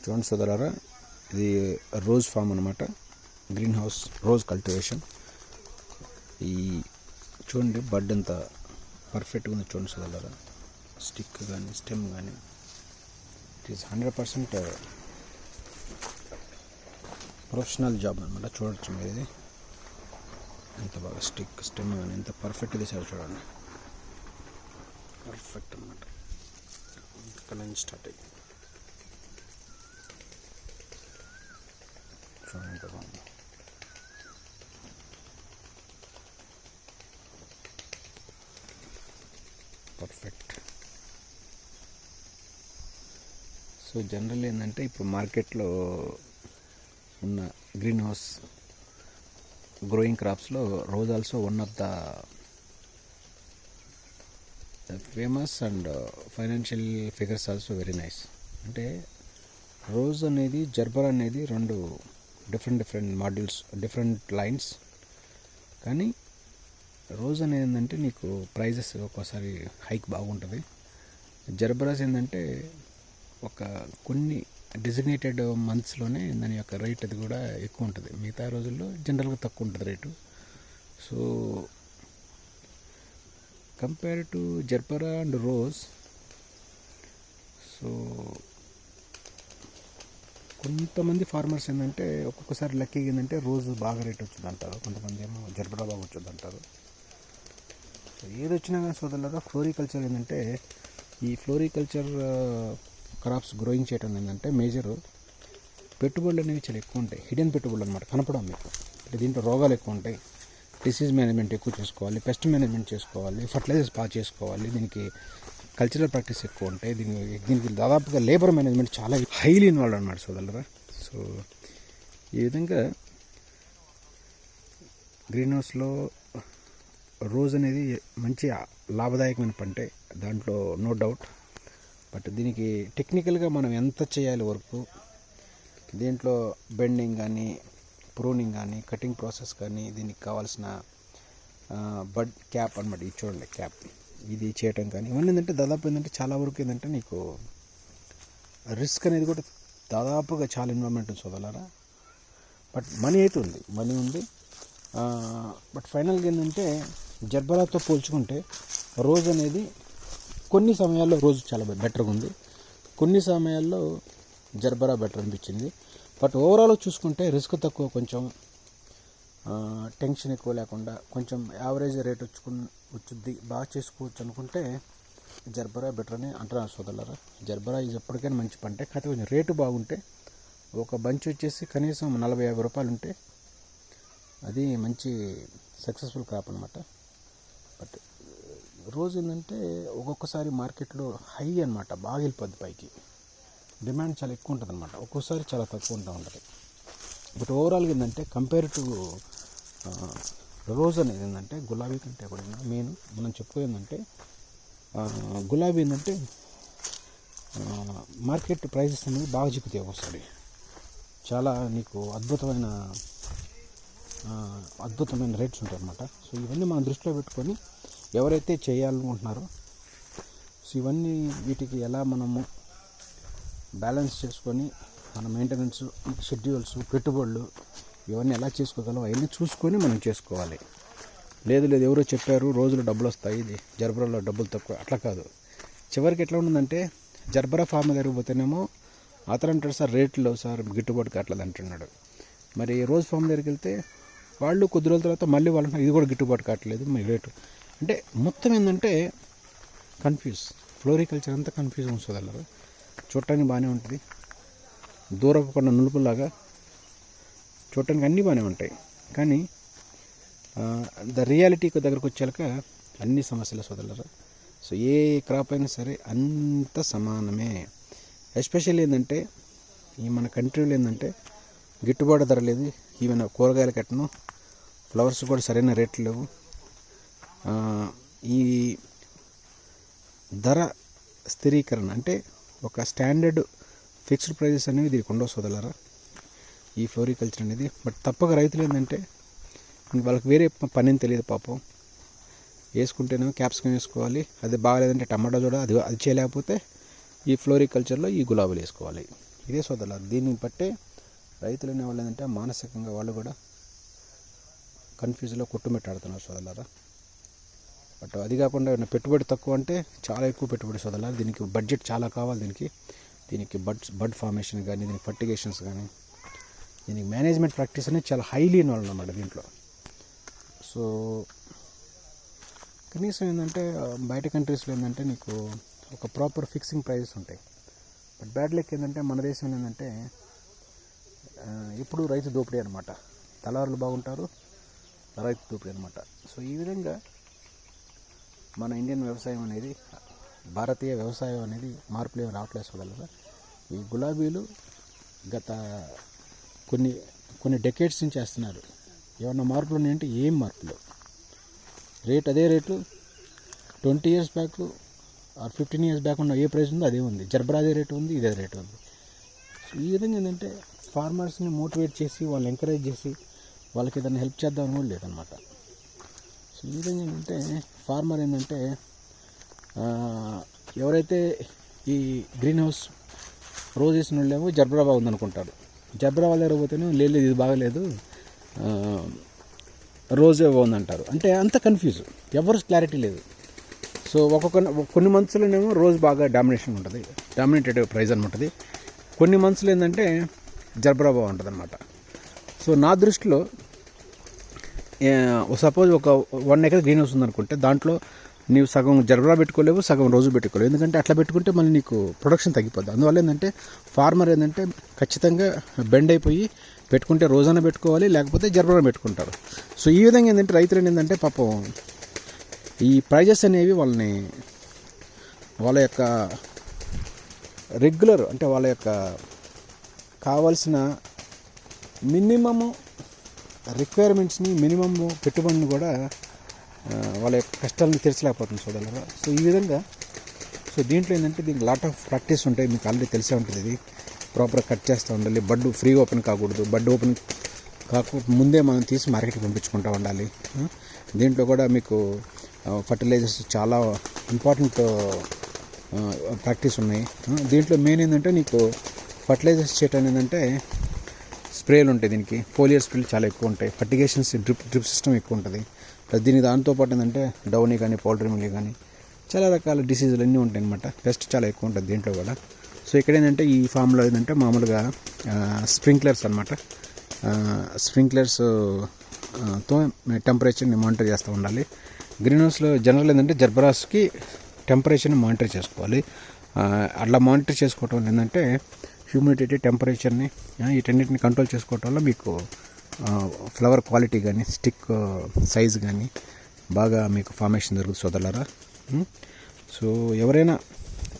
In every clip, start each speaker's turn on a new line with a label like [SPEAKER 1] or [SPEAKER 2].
[SPEAKER 1] చూడండి సోదరులారా, ఇది రోజ్ ఫామ్ అనమాట. Green house rose cultivation. ఈ చూడండి బడ్ ఎంత పర్ఫెక్ట్గా ఉంది చూడండి సోదరులారా. స్టిక్ కానీ స్టెమ్ కానీ ఇట్ ఈస్ 100% ప్రొఫెషనల్ జాబ్ అనమాట. చూడొచ్చు మీరు, ఇది ఎంత బాగా స్టిక్ స్టెమ్ కానీ ఎంత పర్ఫెక్ట్ తీసారు చూడండి. పర్ఫెక్ట్ అనమాట. ఇక్కడ నుంచి స్టార్ట్ అయ్యింది చూడండి ఎంత బాగుంది. పర్ఫెక్ట్. సో జనరల్ ఏంటంటే ఇప్పుడు మార్కెట్లో ఉన్న గ్రీన్ హౌస్ గ్రోయింగ్ క్రాప్స్లో rose also one of the famous and financial figures also very nice. అంటే రోజ్ అనేది జర్బరా అనేది రెండు డిఫరెంట్ మాడ్యూల్స్, డిఫరెంట్ లైన్స్. కానీ రోజ్ అనేది ఏంటంటే నీకు ప్రైజెస్ ఒక్కోసారి హైక్ బాగుంటుంది. జర్బరాస్ ఏంటంటే ఒక కొన్ని డిజిగ్నేటెడ్ మంత్స్లోనే దాని యొక్క రేట్ అది కూడా ఎక్కువ ఉంటుంది. మిగతా రోజుల్లో జనరల్గా తక్కువ ఉంటుంది rate. So compare to జర్బరా and rose, so కొంతమంది ఫార్మర్స్ ఏంటంటే ఒక్కొక్కసారి లక్కీగా ఏంటంటే రోజు బాగా రేట్ వచ్చింది అంటారు, కొంతమంది ఏమో జర్బరా బాగా వచ్చింది అంటారు. సో ఏది వచ్చినా కానీ సోదరులారా, ఫ్లోరికల్చర్ ఏంటంటే ఈ ఫ్లోరికల్చర్ క్రాప్స్ గ్రోయింగ్ చేయడం ఏంటంటే మేజర్ పెట్టుబడులు అనేవి చాలా ఎక్కువ ఉంటాయి. హిడెన్ పెట్టుబడులు అనమాట, కనపడం మీకు. అంటే దీంట్లో రోగాలు ఎక్కువ ఉంటాయి, డిసీజ్ మేనేజ్మెంట్ ఎక్కువ చేసుకోవాలి, పెస్ట్ మేనేజ్మెంట్ చేసుకోవాలి, ఫర్టిలైజర్స్ బాగా చేసుకోవాలి, దీనికి కల్చరల్ ప్రాక్టీస్ ఎక్కువ ఉంటాయి, దీనికి దాదాపుగా లేబర్ మేనేజ్మెంట్ చాలా హైలీ ఇన్వాల్వ్ అనమాట సోదరులారా. సో ఈ విధంగా గ్రీన్ హౌస్లో రోజ్ అనేది మంచి లాభదాయకమైన పంటే, దాంట్లో నో డౌట్. బట్ దీనికి టెక్నికల్గా మనం ఎంత చేయాలి వర్క్, దీంట్లో బెండింగ్ కానీ ప్రూనింగ్ కానీ కటింగ్ ప్రాసెస్ కానీ దీనికి కావాల్సిన బడ్ క్యాప్ అనమాట, ఇది చూడండి క్యాప్, ఇది చేయటం కానీ ఇవన్నీ ఏంటంటే దాదాపు ఏంటంటే చాలా వరకు ఏంటంటే నీకు రిస్క్ అనేది కూడా దాదాపుగా చాలా ఇన్వాల్వ్మెంట్ ఉంది సోదరులారా. బట్ మనీ అయితే ఉంది, మనీ ఉంది. బట్ ఫైనల్గా ఏంటంటే జర్బరాతో పోల్చుకుంటే రోజ్ అనేది కొన్ని సమయాల్లో రోజు చాలా బెటర్గా ఉంది, కొన్ని సమయాల్లో జర్బరా బెటర్ అనిపించింది. బట్ ఓవరాల్ చూసుకుంటే రిస్క్ తక్కువ, కొంచెం టెన్షన్ ఎక్కువ లేకుండా కొంచెం యావరేజ్ రేట్ వచ్చుద్ది, బాగా చేసుకోవచ్చు అనుకుంటే జర్బరా బెటర్ అని అంటున్నారు సోదరులారా. జర్బరా ఇది ఎప్పటికైనా మంచి పంటే, కాకపోతే కొంచెం రేటు బాగుంటే ఒక బంచ్ వచ్చేసి కనీసం 40-50 రూపాయలు ఉంటే అది మంచి సక్సెస్ఫుల్ క్రాప్ అనమాట. బట్ రోజు ఏంటంటే ఒక్కొక్కసారి మార్కెట్లో హై అనమాట, బాగా వెళ్ళిపోద్ది పైకి, డిమాండ్ చాలా ఎక్కువ ఉంటుంది అనమాట, ఒక్కోసారి చాలా తక్కువ ఉంటుంది. బట్ ఓవరాల్గా ఏంటంటే కంపేర్ టు రోజ్ అనేది ఏంటంటే గులాబీ కంటే కూడా మెయిన్ మనం చెప్పుకోయిందంటే గులాబీ ఏంటంటే మార్కెట్ ప్రైజెస్ అనేది బాగా చిక్కుతాయి ఒకసారి, చాలా నీకు అద్భుతమైన రేట్స్ ఉంటాయి అన్నమాట. సో ఇవన్నీ మనం దృష్టిలో పెట్టుకొని ఎవరైతే చేయాలనుకుంటున్నారో, సో ఇవన్నీ వీటికి ఎలా మనము బ్యాలెన్స్ చేసుకొని మన మెయింటెనెన్స్, షెడ్యూల్స్, పెట్టుబడులు ఇవన్నీ ఎలా చేసుకోగలం అవన్నీ చూసుకొని మనం చేసుకోవాలి. లేదు ఎవరో చెప్పారు రోజులు డబ్బులు వస్తాయి, ఇది జర్బరాలో డబ్బులు తక్కువ, అట్లా కాదు. చివరికి ఎట్లా ఉంటుందంటే జర్బరా ఫార్మ్ దగ్గరికి పోతేనేమో అతను అంటాడు సార్ రేట్లు సార్ గిట్టుబాటు కావట్లేదు అంటున్నాడు. మరి రోజ్ ఫార్మ్ దగ్గరికి వెళ్తే వాళ్ళు కొద్ది రోజుల తర్వాత మళ్ళీ వాళ్ళు ఇది కూడా గిట్టుబాటు కావట్లేదు మీ రేటు. అంటే మొత్తం ఏంటంటే కన్ఫ్యూజ్, ఫ్లోరికల్చర్ అంతా కన్ఫ్యూజ్ ఉంచుదలరు. చూడటానికి బాగానే ఉంటుంది, దూరపు కొన్న నులుపులాగా చూడటానికి అన్నీ బాగానే ఉంటాయి, కానీ ద రియాలిటీకి దగ్గరకు వచ్చాక అన్ని సమస్యలు సోదరులరు. సో ఏ క్రాప్ అయినా సరే అంత సమానమే. ఎస్పెషల్లీ ఏంటంటే ఈ మన కంట్రీలో ఏంటంటే గిట్టుబాటు ధర లేదు, ఈవెన్ కూరగాయల కట్టను, ఫ్లవర్స్ కూడా సరైన రేట్లు లేవు. ఈ ధర స్థిరీకరణ అంటే ఒక స్టాండర్డ్ ఫిక్స్డ్ ప్రైజెస్ అనేవి దీనికి ఉండవు సోదరులారా ఈ ఫ్లోరికల్చర్ అనేది. బట్ తప్పక రైతులు ఏంటంటే వాళ్ళకి వేరే పని తెలియదు పాపం, వేసుకుంటేనేమో క్యాప్సికం వేసుకోవాలి, అది బాగాలేదంటే టమాటా చూడ, అది చేయలేకపోతే ఈ ఫ్లోరికల్చర్లో ఈ గులాబీలు వేసుకోవాలి. ఇదే సోదరులారా, దీన్ని బట్టే రైతులు అనేవాళ్ళు ఏంటంటే మానసికంగా వాళ్ళు కూడా కన్ఫ్యూజ్లో కొట్టుమిట్టాడుతున్నారు సోదరులారా. బట్ అది కాకుండా పెట్టుబడి తక్కువ అంటే చాలా ఎక్కువ పెట్టుబడి సోదరులారా. దీనికి బడ్జెట్ చాలా కావాలి, దీనికి బడ్ ఫార్మేషన్ కానీ, దీనికి ఫర్టిగేషన్స్ కానీ, దీనికి మేనేజ్మెంట్ ప్రాక్టీస్ అనేది చాలా హైలీ ఇన్వాల్వ్ అన్నమాట దీంట్లో. సో కనీసం ఏంటంటే బయట కంట్రీస్లో ఏంటంటే నీకు ఒక ప్రాపర్ ఫిక్సింగ్ ప్రైజెస్ ఉంటాయి. బట్ బ్యాడ్ లక్ ఏంటంటే మన దేశంలో ఏంటంటే ఎప్పుడు రైతు దోపిడీ అనమాట. దళారులు బాగుంటారు, రైతు దోపిడీ అనమాట. సో ఈ విధంగా మన ఇండియన్ వ్యవసాయం అనేది, భారతీయ వ్యవసాయం అనేది మార్పులు ఏమి రావట్లేదు సోదరులారా. ఈ గులాబీలు గత కొన్ని డెకేడ్స్ నుంచి చేస్తున్నారు. ఏమన్నా మార్పులు ఉన్నాయంటే ఏం మార్పులు, రేట్ అదే rate 20 years back or 15 years back ఉన్న ఏ ప్రైస్ ఉందో అదే ఉంది. జర్బరా అదే రేటు ఉంది, ఇదే రేటు ఉంది. సో ఈ విధంగా ఏంటంటే ఫార్మర్స్ని మోటివేట్ చేసి, వాళ్ళని ఎంకరేజ్ చేసి, వాళ్ళకి ఏదైనా హెల్ప్ చేద్దామని కూడా లేదనమాట. సో ఈ విధంగా ఏంటంటే ఫార్మర్ ఏంటంటే ఎవరైతే ఈ గ్రీన్ హౌస్ రోజ్ వేసిన వాళ్ళేమో జర్బరా బాగుందనుకుంటారు. జర్బరా వాళ్ళ దగ్గర పోతేనే లేదు ఇది బాగలేదు, రోజే బాగుందంటారు. అంటే అంత కన్ఫ్యూజ్, ఎవరు క్లారిటీ లేదు. సో కొన్ని మంత్స్లోనేమో రోజ్ బాగా డామినేటెడ్ ప్రైజ్ అనమాట. కొన్ని మంత్స్లో ఏంటంటే జర్బరా బాగుంటుంది అనమాట. సో నా దృష్టిలో సపోజ్ ఒక 1 acre గ్రీన్ హౌస్ ఉందనుకుంటే దాంట్లో నీవు సగం జర్బరా పెట్టుకోలేవు, సగం రోజు పెట్టుకోలేవు. ఎందుకంటే అట్లా పెట్టుకుంటే మళ్ళీ నీకు ప్రొడక్షన్ తగ్గిపోద్ది. అందువల్ల ఏంటంటే ఫార్మర్ ఏంటంటే ఖచ్చితంగా బెండ్ అయిపోయి పెట్టుకుంటే రోజాన పెట్టుకోవాలి, లేకపోతే జర్బరా పెట్టుకుంటారు. సో ఈ విధంగా ఏంటంటే రైతులు ఏంటంటే పాపం ఈ ప్రైజెస్ అనేవి వాళ్ళ యొక్క రెగ్యులర్ అంటే వాళ్ళ యొక్క కావాల్సిన మినిమము రిక్వైర్మెంట్స్ని, మినిమమ్ పెట్టుబడిని కూడా వాళ్ళ యొక్క కష్టాలను తీర్చలేకపోతుంది సోదరులారా. సో ఈ విధంగా దీంట్లో ఏంటంటే దీనికి లాట్ ఆఫ్ ప్రాక్టీస్ ఉంటాయి. మీకు ఆల్రెడీ తెలిసే ఉంటుంది. ఇది ప్రాపర్గా కట్ చేస్తూ ఉండాలి. బడ్ ఫ్రీ ఓపెన్ కాకూడదు. బడ్ ఓపెన్ కాకుండా ముందే మనం తీసి మార్కెట్కి పంపించుకుంటూ ఉండాలి. దీంట్లో కూడా మీకు ఫర్టిలైజర్స్ చాలా ఇంపార్టెంట్ ప్రాక్టీస్ ఉన్నాయి. దీంట్లో మెయిన్ ఏంటంటే నీకు ఫర్టిలైజర్స్ చేయటం ఏంటంటే స్ప్రేలు ఉంటాయి. దీనికి ఫోలియర్ స్ప్రేలు చాలా ఎక్కువ ఉంటాయి. ఫర్టిగేషన్స్ డ్రిప్ సిస్టమ్ ఎక్కువ ఉంటుంది. దీని దాంతోపాటు ఏంటంటే డౌనీ కానీ, పౌల్ట్రీ మిల్లీ కానీ చాలా రకాల డిసీజులు అన్నీ ఉంటాయి అన్నమాట. పెస్ట్ చాలా ఎక్కువ ఉంటుంది దీంట్లో కూడా. సో ఇక్కడ ఏంటంటే ఈ ఫామ్లో ఏంటంటే మామూలుగా స్ప్రింక్లర్స్ అనమాట. స్ప్రింక్లర్స్తో టెంపరేచర్ని మానిటర్ చేస్తూ ఉండాలి. గ్రీన్ హౌస్లో జనరల్ ఏంటంటే జర్బరాస్కి టెంపరేచర్ని మానిటర్ చేసుకోవాలి. అట్లా మానిటర్ చేసుకోవటం వల్ల ఏంటంటే హ్యూమిడిటీ, టెంపరేచర్ని వీటన్నిటిని కంట్రోల్ చేసుకోవటం వల్ల మీకు ఫ్లవర్ క్వాలిటీ కానీ, స్టిక్ సైజ్ కానీ బాగా మీకు ఫార్మేషన్ జరుగుతుంది సోదరులారా. సో ఎవరైనా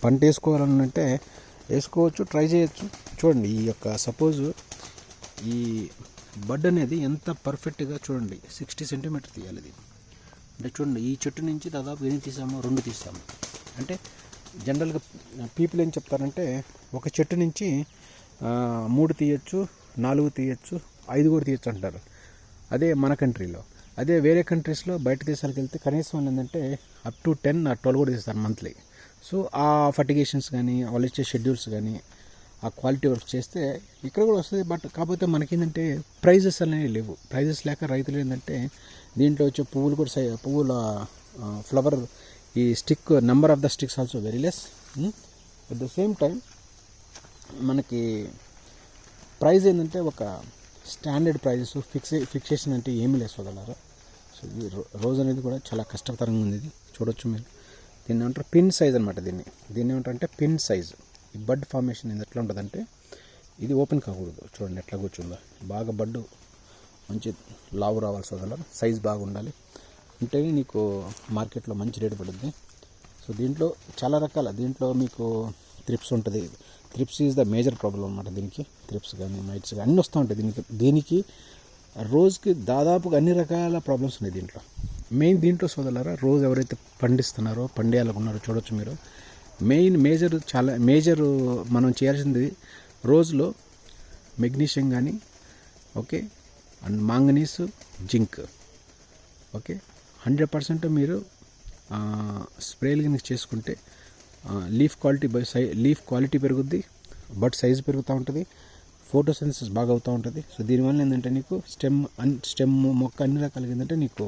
[SPEAKER 1] పంట వేసుకోవాలంటే వేసుకోవచ్చు, ట్రై చేయొచ్చు. చూడండి ఈ యొక్క సపోజు ఈ బడ్ అనేది ఎంత పర్ఫెక్ట్గా చూడండి, 60 centimeters తీయాలి ఇది. అంటే చూడండి ఈ చెట్టు నుంచి దాదాపు ఎన్ని తీసామో, 2 తీసాము. అంటే జనరల్గా పీపుల్ ఏం చెప్తారంటే ఒక చెట్టు నుంచి 3 తీయచ్చు, 4 తీయచ్చు, 5 కూడా తీయచ్చు అంటారు. అదే మన కంట్రీలో. అదే వేరే కంట్రీస్లో బయట దేశాలకు వెళ్తే కనీసం ఏంటంటే అప్ టు 10 or 12 కూడా తీస్తారు మంత్లీ. సో ఆ ఫర్టిగేషన్స్ కానీ, వాళ్ళు ఇచ్చే షెడ్యూల్స్ కానీ, ఆ క్వాలిటీ వర్క్ చేస్తే ఇక్కడ కూడా వస్తుంది. బట్ కాకపోతే మనకేంటంటే ప్రైజెస్ అనేవి లేవు. ప్రైజెస్ లేక రైతులు ఏంటంటే దీంట్లో వచ్చే పువ్వులు కూడా పువ్వుల ఫ్లవర్ ఈ stick number of the sticks also very less. At the same time మనకి ప్రైజ్ ఏంటంటే ఒక స్టాండర్డ్ ప్రైజెస్ ఫిక్సేషన్ అంటే ఏమీ లేదు సోదరులారా. సో ఈ రోజ్ అనేది కూడా చాలా కష్టతరంగా ఉంది. ఇది చూడొచ్చు మీరు. దీన్ని ఏమంటారు పిన్ సైజ్ అనమాట. దీన్ని ఏమంటారంటే పిన్ సైజ్. ఈ బడ్ ఫార్మేషన్ ఎట్లా ఉంటుందంటే ఇది ఓపెన్ కాకూడదు. చూడండి ఎట్లా కూర్చుందో. బాగా బడ్డు మంచి లావు రావాలి సోదరులారా. సైజ్ బాగా ఉండాలి. అంటే నీకు మార్కెట్లో మంచి రేటు పడుద్ది. సో దీంట్లో చాలా రకాల, దీంట్లో మీకు త్రిప్స్ ఉంటుంది. Thrips is the major problem అనమాట. దీనికి త్రిప్స్ కానీ, మైట్స్ కానీ అన్నీ వస్తూ ఉంటాయి. దీనికి రోజుకి దాదాపుగా అన్ని రకాల ప్రాబ్లమ్స్ ఉన్నాయి దీంట్లో. మెయిన్ దీంట్లో సోదరులారా రోజు ఎవరైతే పండిస్తున్నారో, పండేయాలనుకున్నారో చూడొచ్చు మీరు. మేజర్ మనం చేయాల్సింది రోజులో మెగ్నీషియం కానీ, okay, and manganese, zinc, okay, 100% మీరు స్ప్రేలు కనుక చేసుకుంటే లీఫ్ క్వాలిటీ పెరుగుద్ది. బడ్ సైజు పెరుగుతూ ఉంటుంది, ఫోటోసెన్సిస్ బాగా అవుతూ ఉంటుంది. సో దీనివల్ల ఏంటంటే నీకు స్టెమ్ మొక్క అన్ని రకాలుగా ఏంటంటే నీకు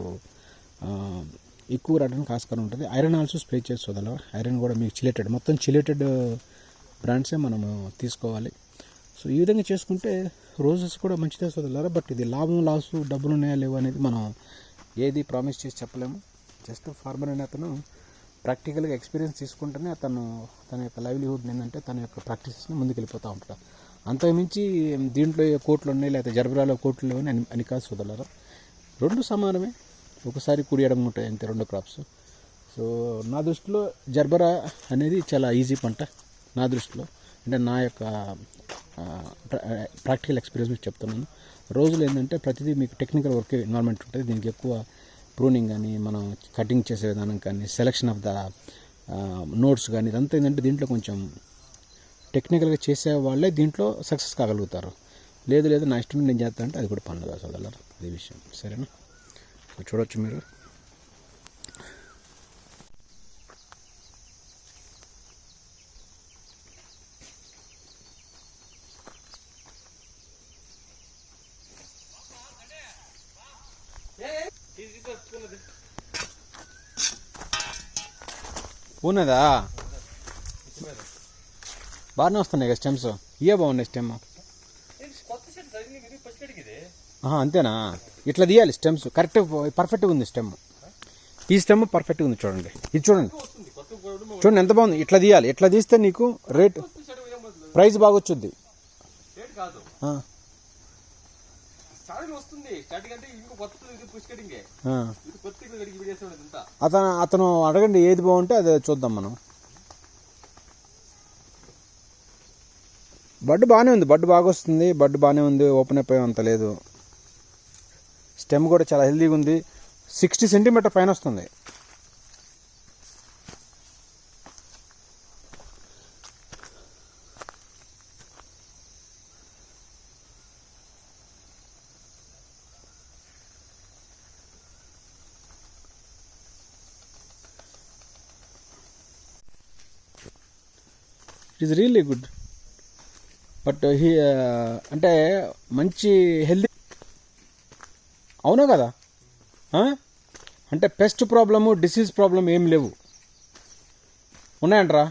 [SPEAKER 1] ఎక్కువ రావడానికి ఆస్కారం ఉంటుంది. ఐరన్ ఆల్సో స్ప్రే చేసి వదల, ఐరన్ కూడా మీకు చిలేటెడ్, మొత్తం చిలేటెడ్ బ్రాండ్సే మనము తీసుకోవాలి. సో ఈ విధంగా చేసుకుంటే రోజెస్ కూడా మంచిదే వదలరా. బట్ ఇది లాభం లాసు డబ్బులు ఉన్నాయా లేవు అనేది మనం ఏది ప్రామిస్ చేసి చెప్పలేము. జస్ట్ ఫార్మర్ అనే అతను ప్రాక్టికల్గా ఎక్స్పీరియన్స్ తీసుకుంటేనే అతను తన యొక్క లైవ్లీహుడ్ ఏంటంటే తన యొక్క ప్రాక్టీసెస్ని ముందుకు వెళ్ళిపోతూ ఉంటాడు. అంతకుమించి దీంట్లో కోట్లు ఉన్నాయి లేకపోతే జర్బరాలో కోట్లు అని కాదు వదలరా. రెండు సమానమే, ఒకసారి కుడియడం ఉంటాయి అంతే రెండు క్రాప్స్. సో నా దృష్టిలో జర్బరా అనేది చాలా ఈజీ పంట నా దృష్టిలో, అంటే నా యొక్క ప్రాక్టికల్ ఎక్స్పీరియన్స్ మీకు చెప్తున్నాను. రోజులు ఏంటంటే ప్రతిదీ మీకు టెక్నికల్ వర్క్ ఎన్వైర్న్మెంట్ ఉంటుంది. దీనికి ఎక్కువ ప్రూనింగ్ కానీ, మనం కటింగ్ చేసే విధానం కానీ, సెలెక్షన్ ఆఫ్ ద నోట్స్ కానీ, ఇదంతా ఏంటంటే దీంట్లో కొంచెం టెక్నికల్గా చేసే వాళ్ళే దీంట్లో సక్సెస్ కాగలుగుతారు. లేదు నా ఇష్టం నేను చేస్తా అంటే అది కూడా పనులు కాదు సోదరులారా, అది విషయం. సరేనా? సో చూడవచ్చు మీరు. పూనేదా బాగానే వస్తున్నాయి కదా స్టెమ్స్, ఇవే బాగున్నాయి స్టెమ్. అంతేనా? ఇట్లా తీయాలి స్టెమ్స్, కరెక్ట్ పర్ఫెక్ట్గా ఉంది స్టెమ్. ఈ స్టెమ్ పర్ఫెక్ట్గా ఉంది చూడండి, ఇది చూడండి ఎంత బాగుంది. ఇట్లా తీయాలి, ఇట్లా తీస్తే నీకు రేట్ ప్రైస్ బాగా వచ్చుద్ది. అతను అడగండి ఏది బాగుంటే అదే చూద్దాం మనం. బడ్ బాగానే ఉంది, బడ్ బాగా వస్తుంది, బడ్ బాగానే ఉంది, ఓపెన్ అయిపోయి అంత లేదు. స్టెమ్ కూడా చాలా హెల్దీగా ఉంది, 60 సెంటీమీటర్ పైన వస్తుంది. It is really good. But అంటే మంచి హెల్దీ, అవునా కదా? అంటే పెస్ట్ ప్రాబ్లము, డిసీజ్ ప్రాబ్లం ఏం లేవు, ఉన్నాయంట్రా?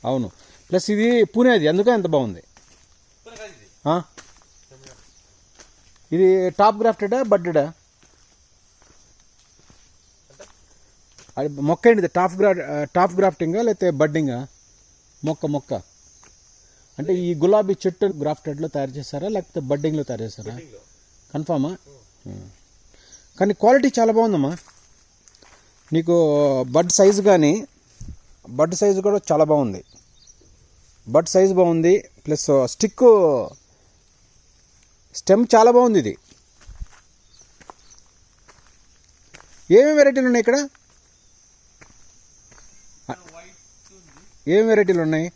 [SPEAKER 1] అవును. ప్లస్ ఇది పూణేది, అందుకే ఎంత బాగుంది. ఇది టాప్ గ్రాఫ్టెడా బడ్డెడా? అది మొక్క ఏంటిది? టాప్ గ్రాఫ్టింగా లేకపోతే బడ్డింగా? మొక్క అంటే ఈ గులాబీ చెట్టు గ్రాఫ్టెడ్లో తయారు చేస్తారా లేకపోతే బడ్డింగ్లో తయారు చేస్తారా? కన్ఫామా? కానీ క్వాలిటీ చాలా బాగుందమ్మా. నీకు బడ్ సైజు కానీ, బడ్ సైజు కూడా చాలా బాగుంది. బడ్ సైజు బాగుంది, ప్లస్ స్టెమ్ చాలా బాగుంది. ఇది ఏమేమి వెరైటీలు ఉన్నాయి ఇక్కడ? ఏం వెరైటీలు ఉన్నాయి?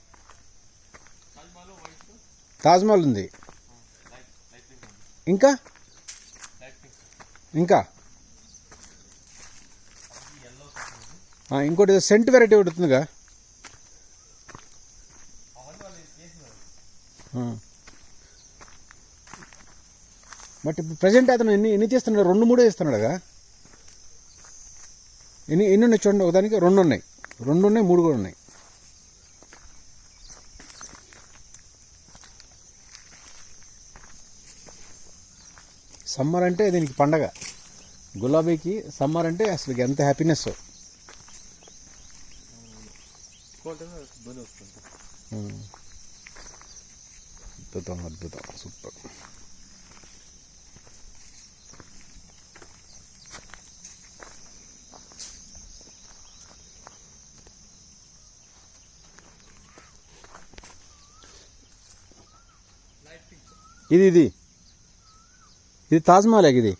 [SPEAKER 1] తాజ్మహల్ ఉంది, ఇంకా ఇంకోటి సెంట్ వెరైటీ ఒకటి ఉంటుందిగా. బట్ ఇప్పుడు ప్రజెంట్ అతను ఎన్ని చేస్తున్నాడు? 2-3 చేస్తున్నాడుగా. ఎన్ని ఉన్నాయి చూడండి, ఒకదానికి 2 ఉన్నాయి, 3 కూడా ఉన్నాయి. సమ్మర్ అంటే దీనికి పండగ, గులాబీకి సమ్మర్ అంటే అసలు ఎంత హ్యాపీనెస్. అద్భుతం, సూపర్. ఇది తాజ్మహల్ ఇది.